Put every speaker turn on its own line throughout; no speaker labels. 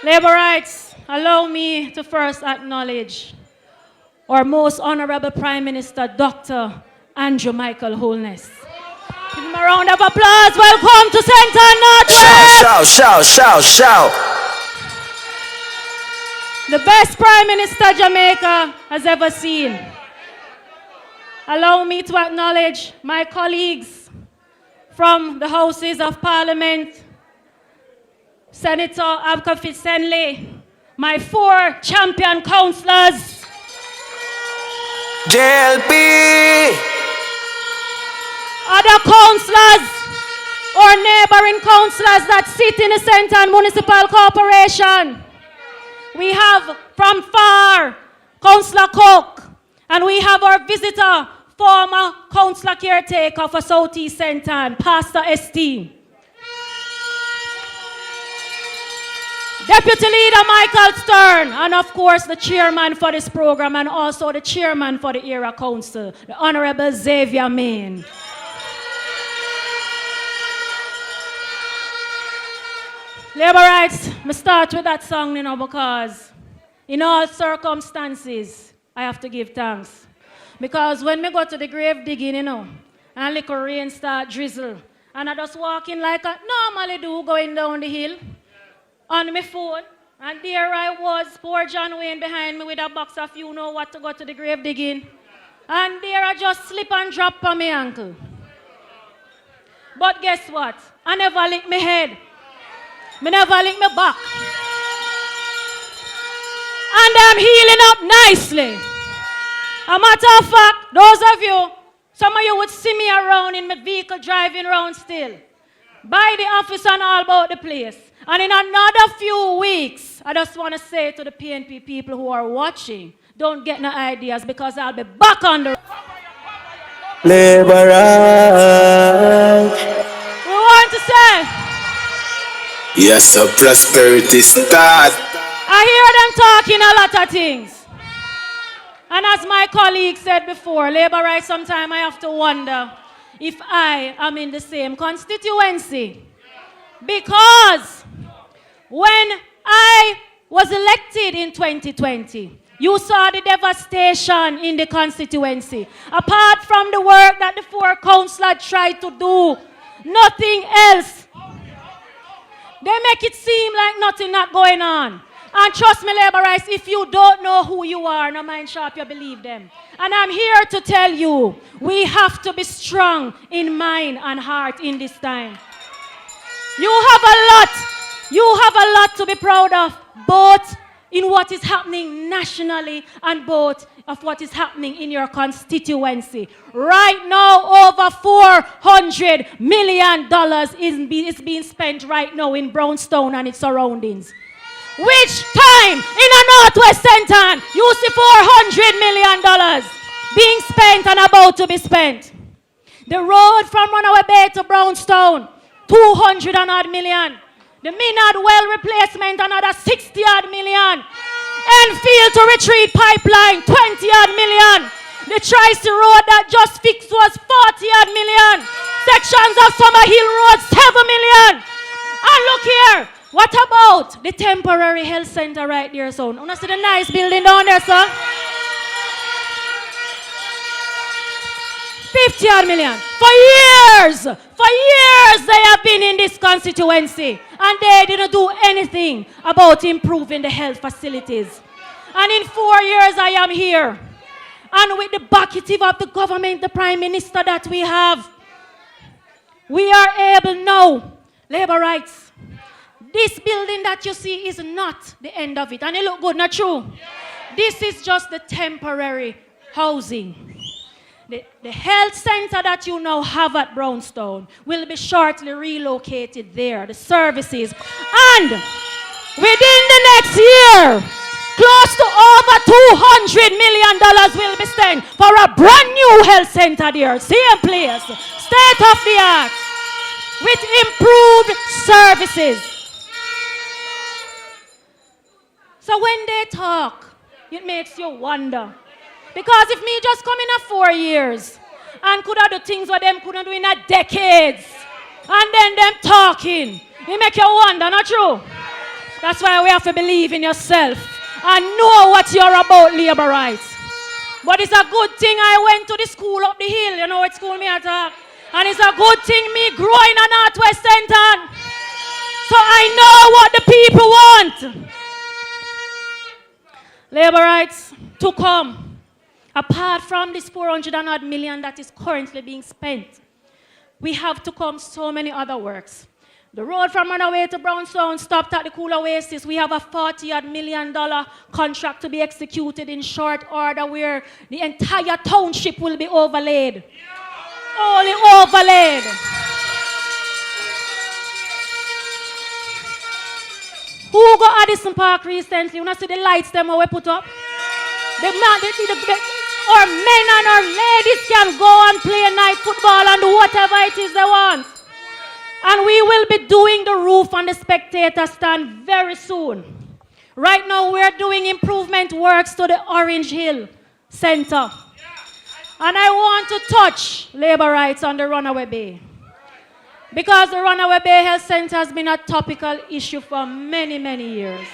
Labor rights, allow me to first acknowledge our most honorable Prime Minister, Dr. Andrew Michael Holness. Give him a round of applause. Welcome to Centre Northwest.
Shout, shout, shout, shout.
The best Prime Minister Jamaica has ever seen. Allow me to acknowledge my colleagues from the Houses of Parliament, Senator Abkafi Senley, my 4 champion councillors,
JLP,
other councillors or neighboring councillors that sit in the Centre Municipal Corporation. We have from far, Councillor Cook, and we have our visitor, former councillor caretaker for Southeast Centre, Pastor Esteem. Deputy Leader Michael Stern, and of course the chairman for this program and also the chairman for the Era Council, the Honorable Xavier Main. Labor rights, I start with that song, because in all circumstances, I have to give thanks. Because when we go to the grave digging, and little rain start drizzle, and I just walking like I normally do going down the hill, on my phone, and there I was, poor John Wayne behind me with a box of you-know-what to go to the grave digging. And there I just slip and drop on my ankle. But guess what? I never lick my head. I never lick my back. And I'm healing up nicely. A matter of fact, those of you, some of you would see me around in my vehicle driving around still. By the office and all about the place. And in another few weeks, I just want to say to the PNP people who are watching, don't get no ideas because I'll be back on the...
Labor right.
We want to say...
Yes, sir, prosperity start.
I hear them talking a lot of things. And as my colleague said before, labor rights, sometimes I have to wonder if I am in the same constituency. Because when I was elected in 2020, you saw the devastation in the constituency. Apart from the work that the 4 councillors tried to do, nothing else. They make it seem like nothing not going on. And trust me, labor rights, if you don't know who you are, no mind sharp, you believe them. And I'm here to tell you, we have to be strong in mind and heart in this time. You have a lot to be proud of, both in what is happening nationally and both of what is happening in your constituency. Right now, over $400 million is being spent right now in Brownstown and its surroundings. Which time in a Northwest Centre you see $400 million being spent and about to be spent? The road from Runaway Bay to Brownstown, $200 million. The Minard well replacement, another $60 million. Enfield to Retreat pipeline, $20 million. The Tri-C road that just fixed was $40 million. Sections of Summerhill Road, $7 million. And look here, what about the temporary health center right there, son? You see the nice building down there, sir? $50 million. For years they have been in this constituency and they didn't do anything about improving the health facilities. And in 4 years I am here. And with the bucketing of the government, the Prime Minister that we have, we are able now, labor rights. This building that you see is not the end of it. And it look good, not true? This is just the temporary housing. The health center that you now have at Brownstown will be shortly relocated there, the services. And within the next year, close to over $200 million will be spent for a brand new health center there, same place, state of the art, with improved services. So when they talk, it makes you wonder. Because if me just come in a 4 years and could have do things what them couldn't do in a decades, and then them talking, it make you wonder, not true? That's why we have to believe in yourself and know what you're about, labor rights. But it's a good thing I went to the school up the hill. You know what school me at? And it's a good thing me growing in Northwest Centre. So I know what the people want. Labor rights to come. Apart from this 400 million that is currently being spent, we have to come so many other works. The road from Runaway to Brownstone stopped at the Cool Oasis. We have a $40 million contract to be executed in short order where the entire township will be overlaid. Only overlaid. Who got Addison Park recently? You know, see the lights them we put up? Our men and our ladies can go and play night football and do whatever it is they want. And we will be doing the roof and the spectator stand very soon. Right now we're doing improvement works to the Orange Hill Center. And I want to touch labor rights on the Runaway Bay. Because the Runaway Bay Health Center has been a topical issue for many, many years.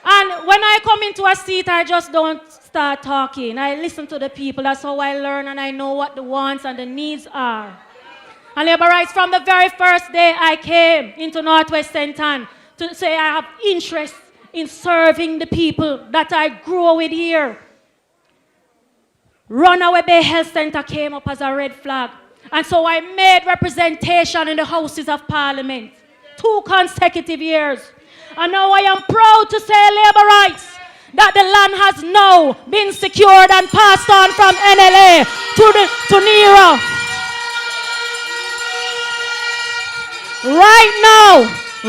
And when I come into a seat, I just don't start talking. I listen to the people. That's how I learn and I know what the wants and the needs are. And labor rights, from the very first day I came into Northwest Centre to say I have interest in serving the people that I grew with here. Runaway Bay Health Center came up as a red flag. And so I made representation in the Houses of Parliament 2 consecutive years. And now I am proud to say, labor rights, that the land has now been secured and passed on from NLA to NERA.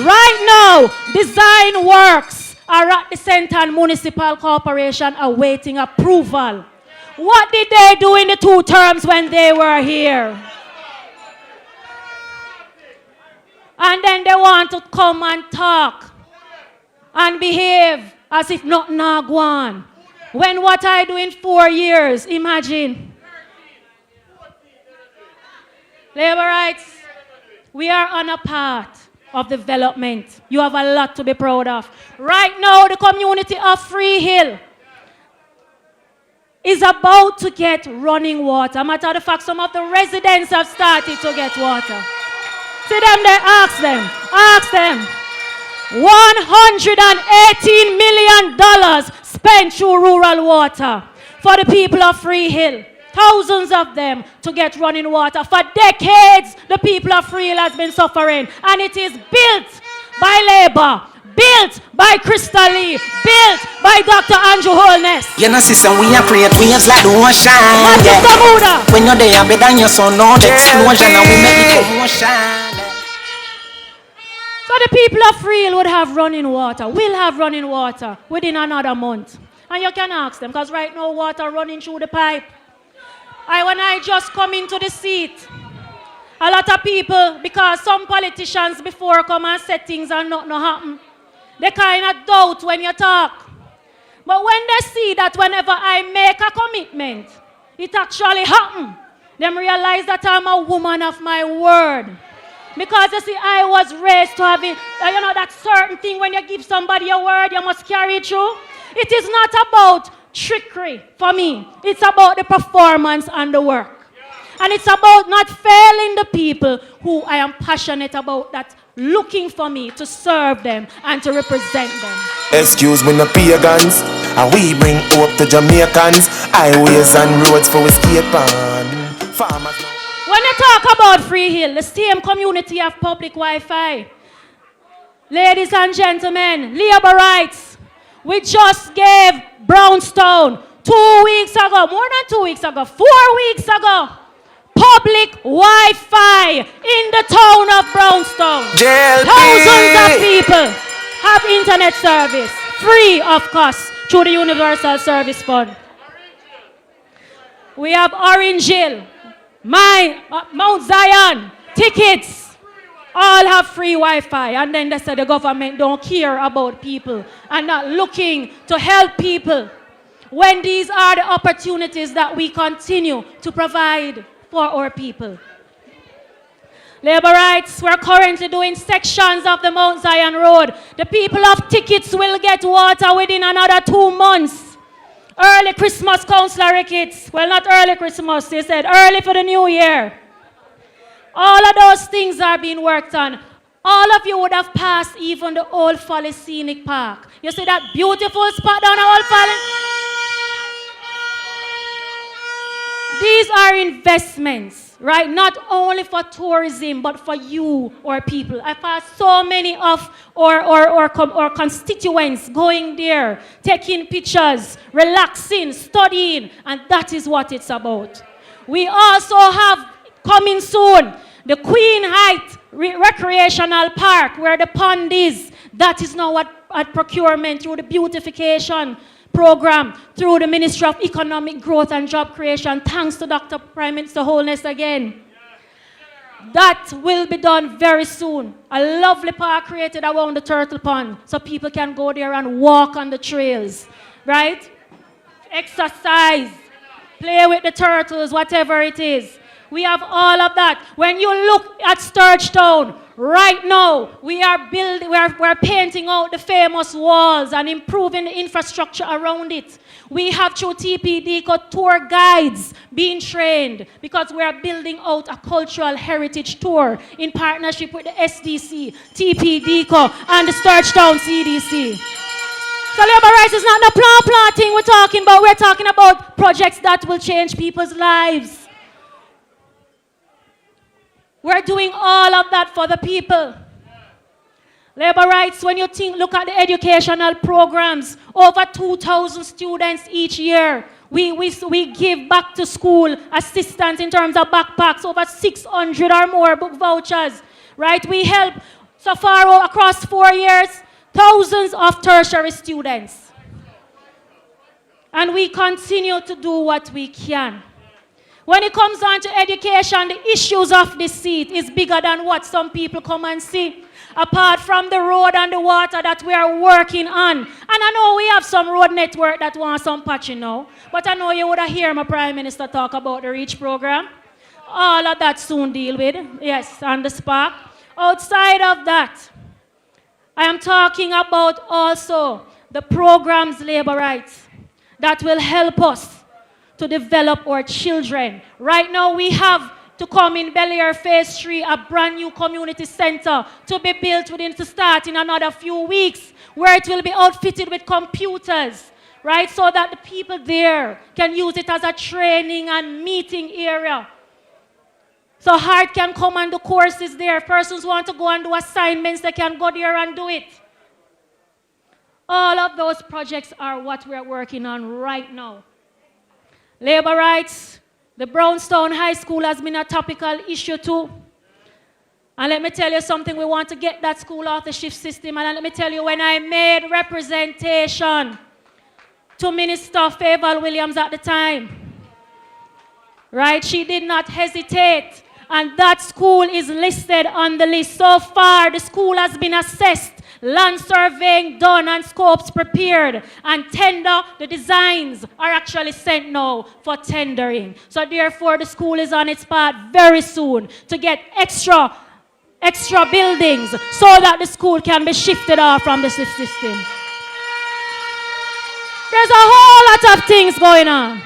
Right now, design works are at the Centre Municipal Corporation awaiting approval. What did they do in the 2 terms when they were here? And then they want to come and talk and behave as if nothing had gone. When what I do in 4 years, imagine. Labor rights, we are on a path of development. You have a lot to be proud of. Right now, the community of Free Hill is about to get running water. Matter of fact, some of the residents have started to get water. See them there, ask them. $118 million spent through rural water for the people of Free Hill. Thousands of them to get running water. For decades, the people of Free Hill has been suffering. And it is built by Labour, built by Krystal, built by Dr. Andrew Holness.
You know, sister, we are create waves like the ocean.
Yeah.
When you're there, better than your son, no, the explosion, and we make the commotion.
So the people of Free Hill would have running water, will have running water within another month. And you can ask them, because right now water running through the pipe. When I just come into the seat, a lot of people, because some politicians before come and say things and nothing happen, they kind of doubt when you talk. But when they see that whenever I make a commitment, it actually happens, they realize that I'm a woman of my word. Because you see, I was raised to have it, that certain thing when you give somebody a word, you must carry it through. It is not about trickery for me. It's about the performance and the work. And it's about not failing the people who I am passionate about, that looking for me to serve them and to represent them.
Excuse me, no pagans. And we bring hope to Jamaicans. Highways and roads for we skate on. Farmers.
When you talk about Free Hill, the same community have public Wi-Fi. Ladies and gentlemen, labor rights. We just gave Brownstone 2 weeks ago, more than 2 weeks ago, 4 weeks ago, public Wi-Fi in the town of Brownstone.
JLP.
Thousands of people have internet service, free of cost, through the Universal Service Fund. We have Orange Hill, Mount Zion, tickets. All have free Wi-Fi, and then they say the government don't care about people and not looking to help people, when these are the opportunities that we continue to provide for our people. Labor rights, we're currently doing sections of the Mount Zion Road. The people of tickets will get water within another 2 months. Early Christmas, Councillor Ricketts. Well, not early Christmas, they said early for the new year. All of those things are being worked on. All of you would have passed even the Old Folly Scenic Park. You see that beautiful spot down Old Folly? These are investments, right? Not only for tourism, but for you or people. I passed so many of our constituents going there, taking pictures, relaxing, studying, and that is what it's about. We also have, coming soon, the Queen Height Recreational Park, where the pond is. That is now at procurement through the beautification program, through the Ministry of Economic Growth and Job Creation. Thanks to Dr. Prime Minister Holness again. That will be done very soon. A lovely park created around the turtle pond, so people can go there and walk on the trails, right? Exercise, play with the turtles, whatever it is. We have all of that. When you look at Sturgetown, right now, we're painting out the famous walls and improving the infrastructure around it. We have through TPDCO tour guides being trained because we are building out a cultural heritage tour in partnership with the SDC, TPDCO, and the Sturgetown CDC. So labor rights is not the plan thing we're talking about. We're talking about projects that will change people's lives. We're doing all of that for the people. Labor rights, when you look at the educational programs, over 2,000 students each year. We give back to school assistance in terms of backpacks, over 600 or more book vouchers, right? We help so far across 4 years, thousands of tertiary students. And we continue to do what we can. When it comes down to education, the issues of this seat is bigger than what some people come and see. Apart from the road and the water that we are working on. And I know we have some road network that wants some patching now. But I know you would have heard my Prime Minister talk about the REACH program. All of that soon deal with. Yes, and the spark. Outside of that, I am talking about also the programs, labor rights, that will help us to develop our children. Right now we have to come in Bel Air Phase 3, a brand new community center to be built to start in another few weeks, where it will be outfitted with computers, right? So that the people there can use it as a training and meeting area. So Heart can come and do courses there. Persons want to go and do assignments, they can go there and do it. All of those projects are what we're working on right now. Labor rights, the Brownstown High School has been a topical issue too. And let me tell you something, we want to get that school off the shift system. And let me tell you, when I made representation to Minister Favour Williams at the time, right, she did not hesitate. And that school is listed on the list. So far, the school has been assessed, land surveying done and scopes prepared, and the designs are actually sent now for tendering. So therefore the school is on its path very soon to get extra buildings so that the school can be shifted off from the shift system. There's a whole lot of things going on.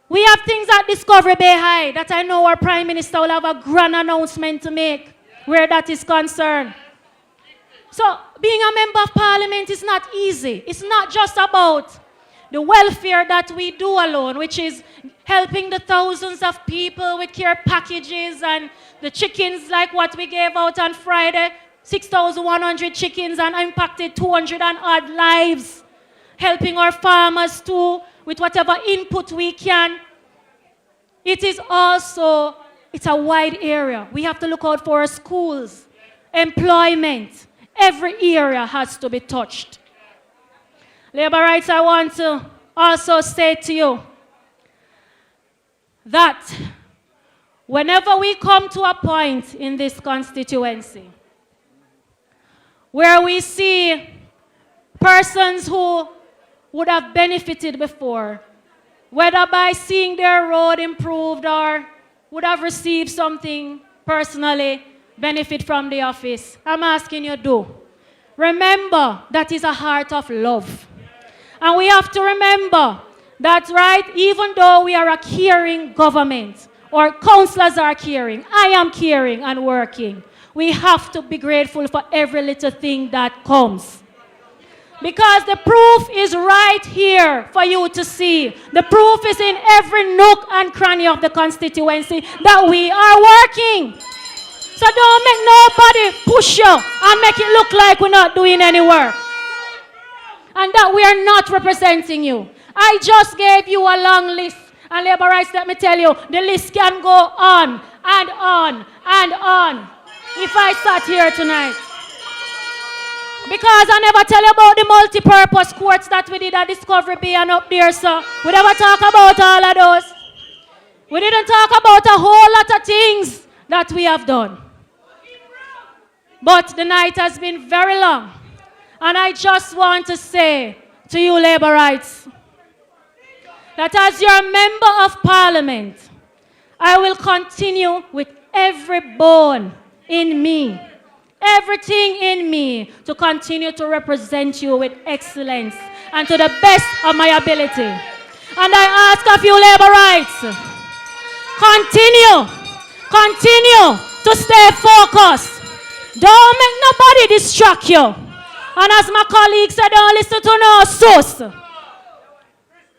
We have things at Discovery Bay High that I know our Prime Minister will have a grand announcement to make where that is concerned. So being a member of parliament is not easy. It's not just about the welfare that we do alone, which is helping the thousands of people with care packages and the chickens like what we gave out on Friday, 6,100 chickens and impacted 200 and odd lives. Helping our farmers too with whatever input we can. It is also, it's a wide area. We have to look out for our schools, employment. Every area has to be touched. Labor rights, I want to also say to you that whenever we come to a point in this constituency where we see persons who would have benefited before, whether by seeing their road improved or would have received something personally benefit from the office, I'm asking you to remember that is a heart of love. And we have to remember that, right, even though we are a caring government, or councillors are caring, I am caring and working, we have to be grateful for every little thing that comes. Because the proof is right here for you to see. The proof is in every nook and cranny of the constituency that we are working. So don't make nobody push you and make it look like we're not doing any work. And that we are not representing you. I just gave you a long list. And labor rights, let me tell you, the list can go on and on and on if I sat here tonight. Because I never tell you about the multi-purpose courts that we did at Discovery Bay and up there, sir. We never talk about all of those. We didn't talk about a whole lot of things that we have done. But the night has been very long. And I just want to say to you, labor rights, that as your member of parliament, I will continue with every bone in me, everything in me, to continue to represent you with excellence and to the best of my ability. And I ask of you, labor rights, continue to stay focused. Don't make nobody distract you. And as my colleague said, don't listen to no sus.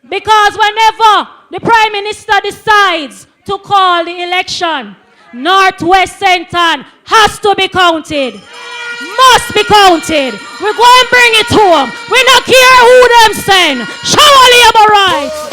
Because whenever the Prime Minister decides to call the election, Northwest Centre has to be counted. Must be counted. We're going to bring it to them. We don't care who them send. Show our labor rights.